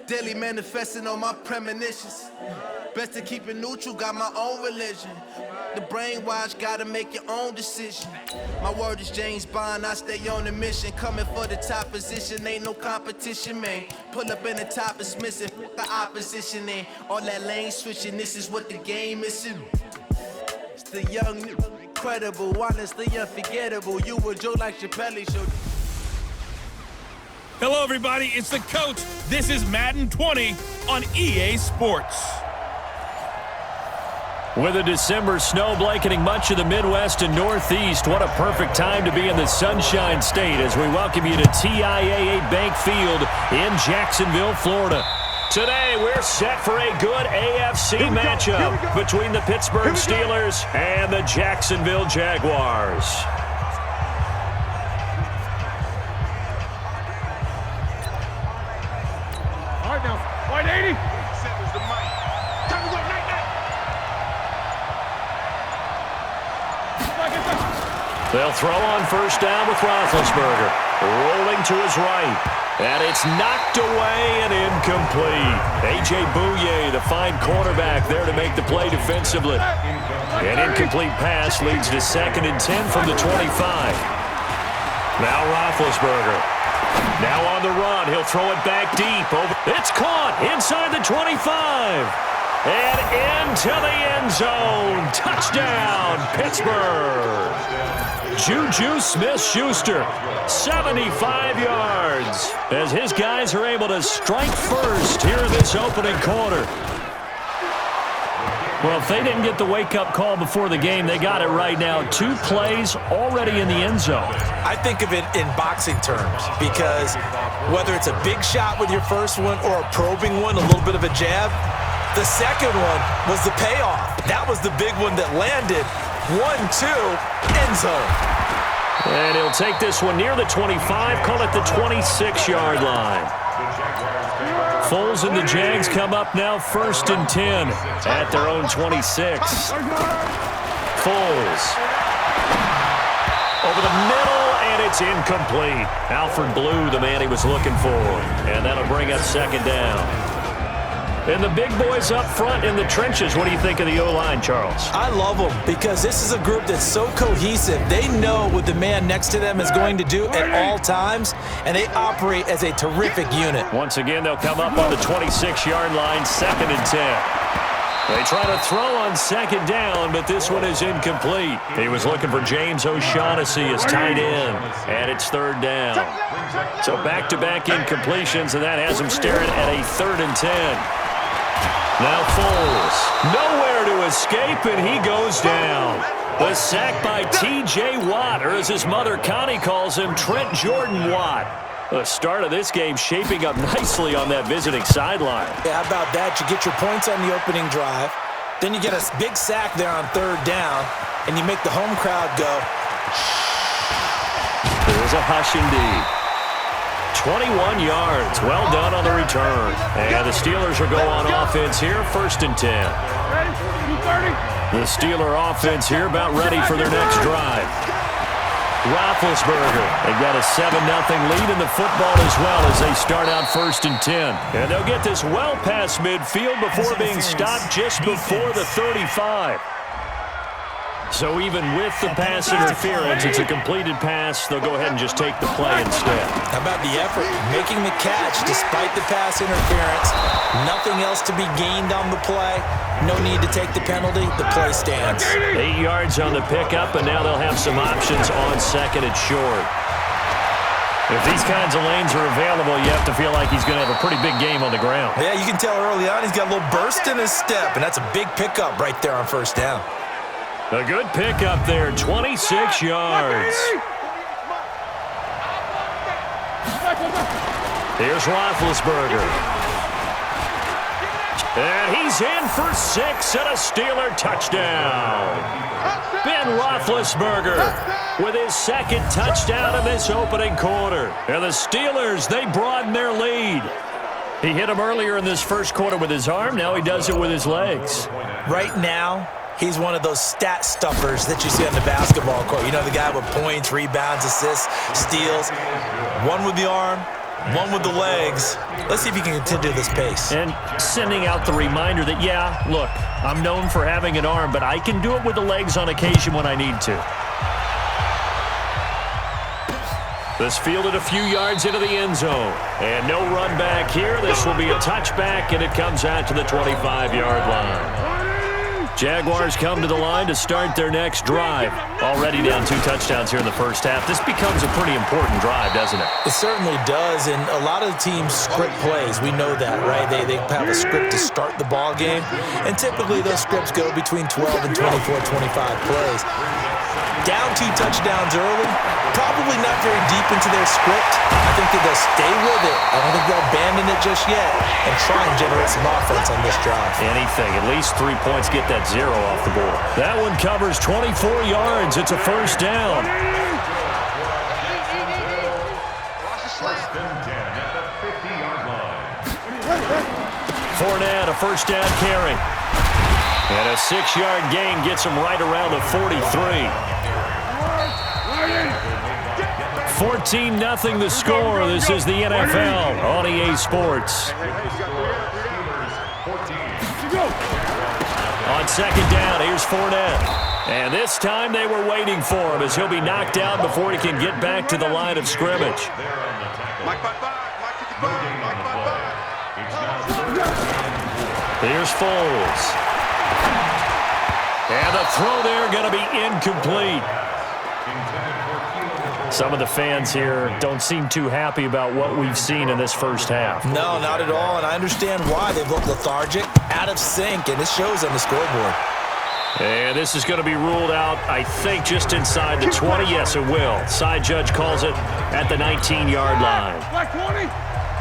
Daily manifesting on my premonitions. Best to keep it neutral, got my own religion. The brainwash, gotta make your own decision. My word is James Bond, I stay on a mission. Coming for the top position, ain't no competition, man. Pull up in the top is missing, the opposition in. All that lane switching, this is what the game is. It's the young, incredible, honestly unforgettable. You were Joe like Chappelle show. Hello, everybody. It's the coach. This is Madden 20 on EA Sports. With a December snow blanketing much of the Midwest and Northeast, what a perfect time to be in the Sunshine State as we welcome you to TIAA Bank Field in Jacksonville, Florida. Today, we're set for a good AFC matchup between the Pittsburgh Steelers and the Jacksonville Jaguars. All right, now, wide 80. Severs the mic. Time to go, night. They'll throw on first down with Roethlisberger. Rolling to his right. And it's knocked away and incomplete. A.J. Bouye, the fine cornerback, there to make the play defensively. An incomplete pass leads to 2nd and 10 from the 25. Now Roethlisberger. Now on the run. He'll throw it back deep. It's caught inside the 25. And into the end zone. Touchdown, Pittsburgh. Juju Smith-Schuster, 75 yards, as his guys are able to strike first here in this opening quarter. Well, if they didn't get the wake-up call before the game, they got it right now. 2 plays already in the end zone. I think of it in boxing terms because whether it's a big shot with your first one or a probing one, a little bit of a jab, the second one was the payoff. That was the big one that landed. 1-2, end zone. And he'll take this one near the 25, call it the 26-yard line. Foles and the Jags come up now 1st and 10 at their own 26. Foles. Over the middle, and it's incomplete. Alfred Blue, the man he was looking for. And that'll bring up 2nd down. And the big boys up front in the trenches. What do you think of the O-line, Charles? I love them because this is a group that's so cohesive. They know what the man next to them is going to do at all times, and they operate as a terrific unit. Once again, they'll come up on the 26-yard line, 2nd and 10. They try to throw on 2nd down, but this one is incomplete. He was looking for James O'Shaughnessy as tight end, and it's 3rd down. So back-to-back incompletions, and that has him staring at a 3rd and 10. Now Foles, nowhere to escape, and he goes down. The sack by T.J. Watt, or as his mother Connie calls him, Trent Jordan Watt. The start of this game shaping up nicely on that visiting sideline. Yeah, how about that? You get your points on the opening drive, then you get a big sack there on 3rd down, and you make the home crowd go. There's a hush indeed. 21 yards. Well done on the return. And the Steelers will go on offense here, 1st and 10. The Steeler offense here about ready for their next drive. Roethlisberger. They've got a 7-0 lead in the football as well as they start out 1st and 10. And they'll get this well past midfield before being stopped just before the 35. So even with the pass interference, it's a completed pass. They'll go ahead and just take the play instead. How about the effort? Making the catch despite the pass interference. Nothing else to be gained on the play. No need to take the penalty. The play stands. 8 yards on the pickup, and now they'll have some options on 2nd and short. If these kinds of lanes are available, you have to feel like he's going to have a pretty big game on the ground. Yeah, you can tell early on he's got a little burst in his step, and that's a big pickup right there on 1st down. A good pickup there, 26 yards. Here's Roethlisberger. And he's in for 6 and a Steeler touchdown. Ben Roethlisberger with his 2nd touchdown in this opening quarter. And the Steelers, they broaden their lead. He hit him earlier in this first quarter with his arm. Now he does it with his legs. Right now, he's one of those stat stuffers that you see on the basketball court. You know, the guy with points, rebounds, assists, steals. One with the arm, one with the legs. Let's see if he can continue this pace. And sending out the reminder that, yeah, look, I'm known for having an arm, but I can do it with the legs on occasion when I need to. This fielded a few yards into the end zone. And no run back here. This will be a touchback, and it comes out to the 25-yard line. Jaguars come to the line to start their next drive. Already down 2 touchdowns here in the first half. This becomes a pretty important drive, doesn't it? It certainly does, and a lot of the teams script plays. We know that, right? They have a script to start the ball game, and typically those scripts go between 12 and 24, 25 plays. Down 2 touchdowns early, probably not very deep into their script. I think that they'll stay with it. I don't think they'll abandon it just yet and try and generate some offense on this drive. Anything. At least 3 points, get that 0 off the board. That one covers 24 yards. It's a first down. Fournette, a first down carry. And a 6-yard gain gets him right around the 43. 14-0 the score. This is the NFL on EA Sports. On second down, here's Fournette. And this time they were waiting for him as he'll be knocked down before he can get back to the line of scrimmage. Here's Foles. And the throw there going to be incomplete. Some of the fans here don't seem too happy about what we've seen in this first half. No, not at all, and I understand why. They've looked lethargic, out of sync, and it shows on the scoreboard. And this is going to be ruled out, I think, just inside the 20. Yes, it will. Side judge calls it at the 19-yard line.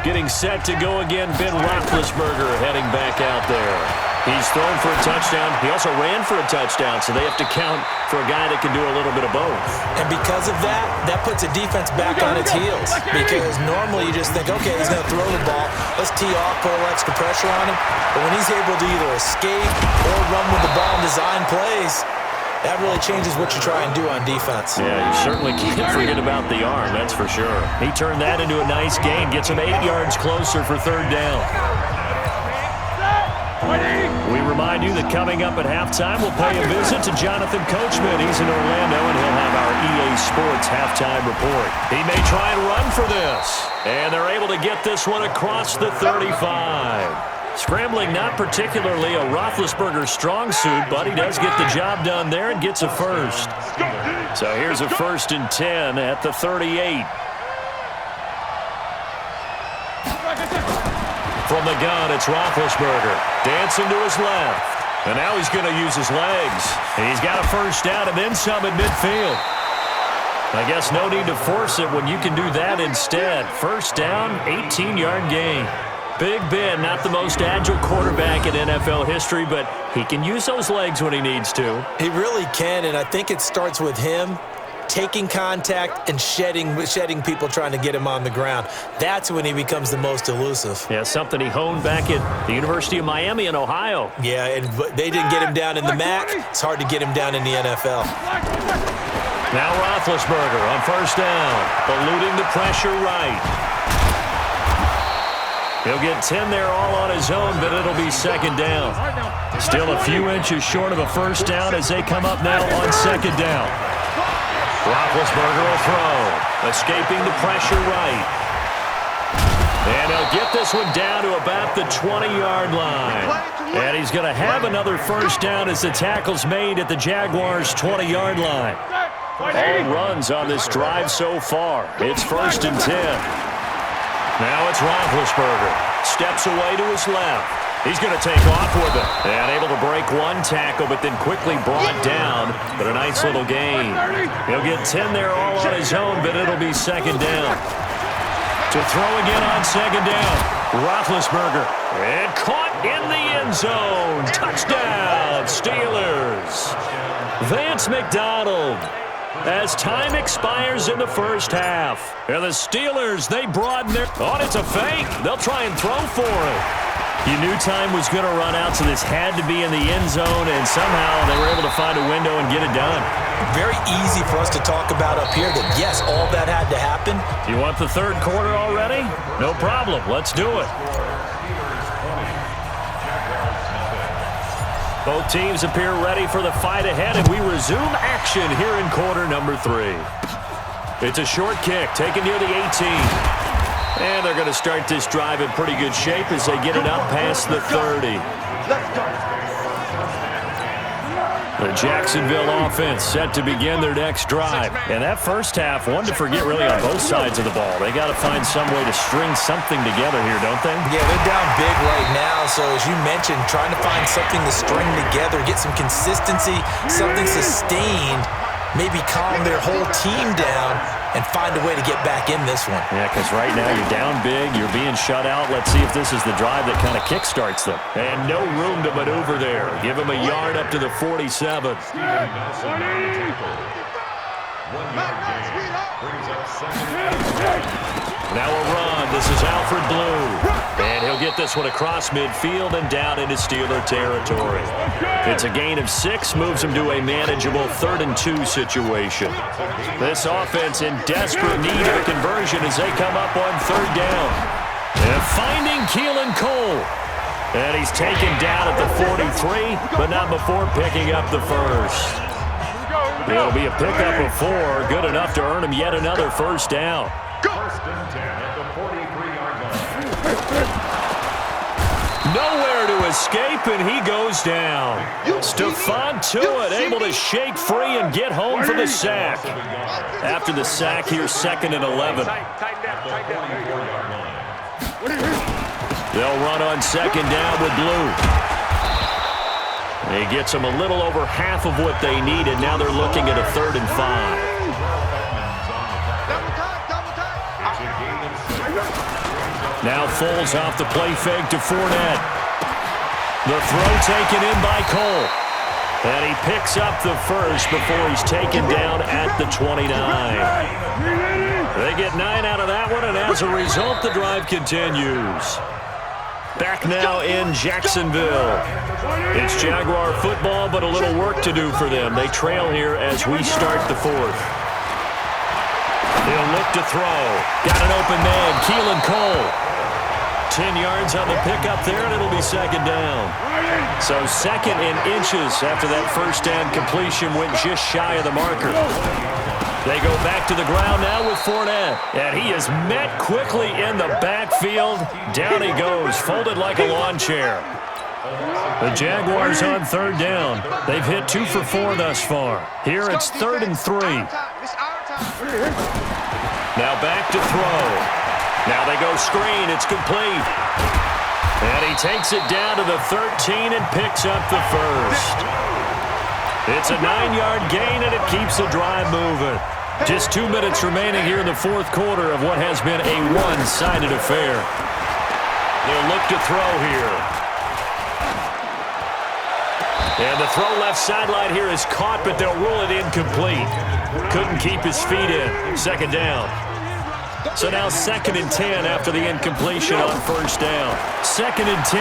Getting set to go again, Ben Roethlisberger heading back out there. He's thrown for a touchdown. He also ran for a touchdown, so they have to count for a guy that can do a little bit of both. And because of that, that puts a defense back on its heels. Because normally you just think, okay, he's going to throw the ball. Let's tee off, put a little extra pressure on him. But when he's able to either escape or run with the ball and design plays, that really changes what you try and do on defense. Yeah, you certainly can't forget about the arm, that's for sure. He turned that into a nice gain, gets him 8 yards closer for third down. We remind you that coming up at halftime, we'll pay a visit to Jonathan Coachman. He's in Orlando, and he'll have our EA Sports halftime report. He may try and run for this, and they're able to get this one across the 35. Scrambling, not particularly a Roethlisberger strong suit, but he does get the job done there and gets a first. So here's a 1st and 10 at the 38. From the gun, it's Roethlisberger. Dancing to his left. And now he's going to use his legs. And he's got a first down and then some at midfield. I guess no need to force it when you can do that instead. First down, 18-yard gain. Big Ben, not the most agile quarterback in NFL history, but he can use those legs when he needs to. He really can, and I think it starts with him taking contact and shedding people trying to get him on the ground. That's when he becomes the most elusive. Yeah, something he honed back at the University of Miami in Ohio. Yeah, and they didn't get him down in the MAC. It's hard to get him down in the NFL. Now Roethlisberger on first down, eluding the pressure right. He'll get 10 there all on his own, but it'll be second down. Still a few inches short of a first down as they come up now on second down. Roethlisberger will throw, escaping the pressure right. And he'll get this one down to about the 20-yard line. And he's going to have another first down as the tackle's made at the Jaguars' 20-yard line. All runs on this drive so far. It's 1st and 10. Now it's Roethlisberger. Steps away to his left. He's going to take off with it. And able to break one tackle, but then quickly brought down. But a nice little gain. He'll get 10 there all on his own, but it'll be second down. To throw again on second down. Roethlisberger. And caught in the end zone. Touchdown, Steelers. Vance McDonald. As time expires in the first half. And the Steelers, they broaden their... Oh, it's a fake. They'll try and throw for it. You knew time was going to run out, so this had to be in the end zone, and somehow they were able to find a window and get it done. Very easy for us to talk about up here that, yes, all that had to happen. You want the third quarter already? No problem. Let's do it. Both teams appear ready for the fight ahead, and we resume action here in quarter number 3. It's a short kick taken near the 18. And they're going to start this drive in pretty good shape as they get it up past the 30. The Jacksonville offense set to begin their next drive. And that first half, one to forget really on both sides of the ball. They got to find some way to string something together here, don't they? Yeah, they're down big right now. So as you mentioned, trying to find something to string together, get some consistency, something sustained, maybe calm their whole team down and find a way to get back in this one. Yeah, because right now you're down big, you're being shut out. Let's see if this is the drive that kind of kickstarts them. And no room to maneuver there. Give them a yard up to the 47. Now a run. This is Alfred Blue. And he'll get this one across midfield and down into Steeler territory. It's a gain of 6, moves him to a manageable 3rd and 2 situation. This offense in desperate need of a conversion as they come up on 3rd down. And finding Keelan Cole. And he's taken down at the 43, but not before picking up the first. It'll be a pickup of 4, good enough to earn him yet another first down. Nowhere to escape, and he goes down. Stephon Tuitt able to shake free and get home for the sack. After the sack, here's 2nd and 11. They'll run on 2nd down with Blue. He gets them a little over half of what they need, and now they're looking at a 3rd and 5. Now Foles off the play fake to Fournette. The throw taken in by Cole. And he picks up the first before he's taken down at the 29. They get 9 out of that one, and as a result, the drive continues. Back now in Jacksonville. It's Jaguar football, but a little work to do for them. They trail here as we start the 4th. He'll look to throw. Got an open man, Keelan Cole. 10 yards on the pickup there, and it'll be 2nd down. So 2nd in inches after that first down completion went just shy of the marker. They go back to the ground now with Fournette. And he is met quickly in the backfield. Down he goes, folded like a lawn chair. The Jaguars on 3rd down. They've hit 2 for 4 thus far. Here it's 3rd and 3. Now back to throw. Now they go screen. It's complete. And he takes it down to the 13 and picks up the first. It's a 9-yard gain, and it keeps the drive moving. Just 2 minutes remaining here in the 4th quarter of what has been a one-sided affair. They'll look to throw here. And the throw left sideline here is caught, but they'll rule it incomplete. Couldn't keep his feet in. 2nd down. So now 2nd and 10 after the incompletion on 1st down. 2nd and 10.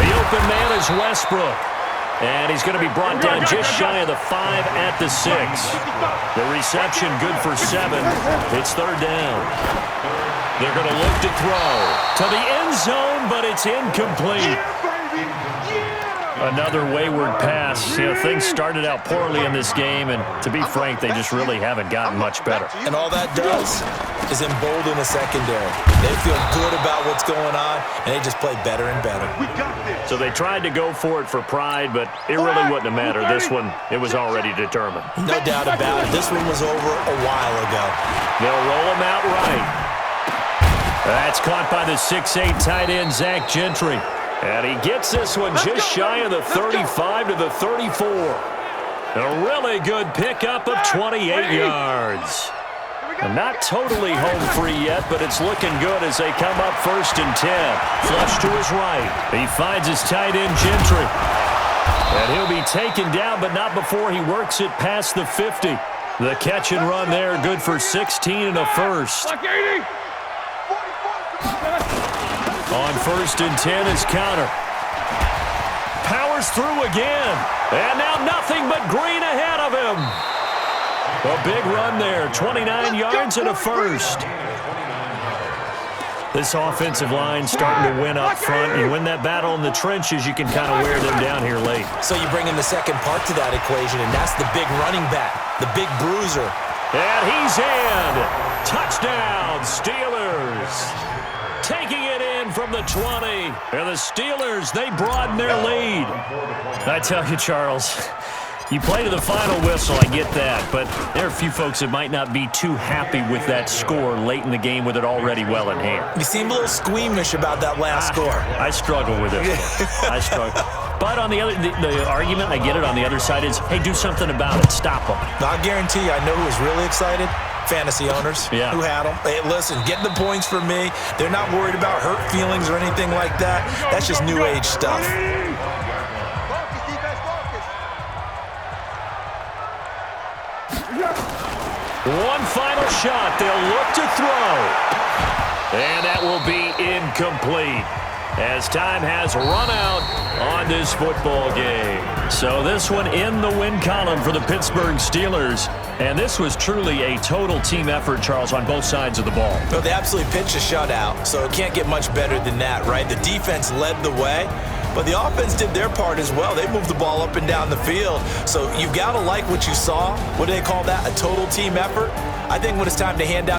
The open man is Westbrook. And he's going to be brought down just shy of the 5 at the 6. The reception good for 7. It's 3rd down. They're going to look to throw to the end zone, but it's incomplete. Another wayward pass. You know, things started out poorly in this game, and to be frank, they just really haven't gotten much better. And all that does is embolden the secondary. They feel good about what's going on, and they just play better and better. So they tried to go for it for pride, but it really wouldn't have mattered. This one, it was already determined. No doubt about it. This one was over a while ago. They'll roll him out right. That's caught by the 6'8" tight end, Zach Gentry. And he gets this one just shy of the 35 to the 34. A really good pickup of 28 yards. And not totally home free yet, but it's looking good as they come up 1st and 10. Flush to his right. He finds his tight end, Gentry. And he'll be taken down, but not before he works it past the 50. The catch and run there, good for 16 and a first. On 1st and 10 is counter. Powers through again. And now nothing but green ahead of him. A big run there, 29 yards and a first. This offensive line starting to win up front. You win that battle in the trenches, you can kind of wear them down here late. So you bring in the second part to that equation, and that's the big running back, the big bruiser. And he's in. Touchdown, Steelers. Taking it in from the 20. And the Steelers, they broaden their lead. I tell you, Charles, you play to the final whistle, I get that, but there are a few folks that might not be too happy with that score late in the game with it already well in hand. You seem a little squeamish about that last score. I struggle with it. I struggle. But on the other, the argument, I get it, on the other side is, hey, do something about it. Stop them. I guarantee you, I know who was really excited. Fantasy owners who had them. Hey, listen, get the points for me. They're not worried about hurt feelings or anything like that. That's just new age stuff. One final shot. They'll look to throw. And that will be incomplete as time has run out on this football game. So this one in the win column for the Pittsburgh Steelers. And this was truly a total team effort, Charles, on both sides of the ball. Well, they absolutely pitched a shutout, so it can't get much better than that, right? The defense led the way, but the offense did their part as well. They moved the ball up and down the field. So you've got to like what you saw. What do they call that? A total team effort? I think when it's time to hand out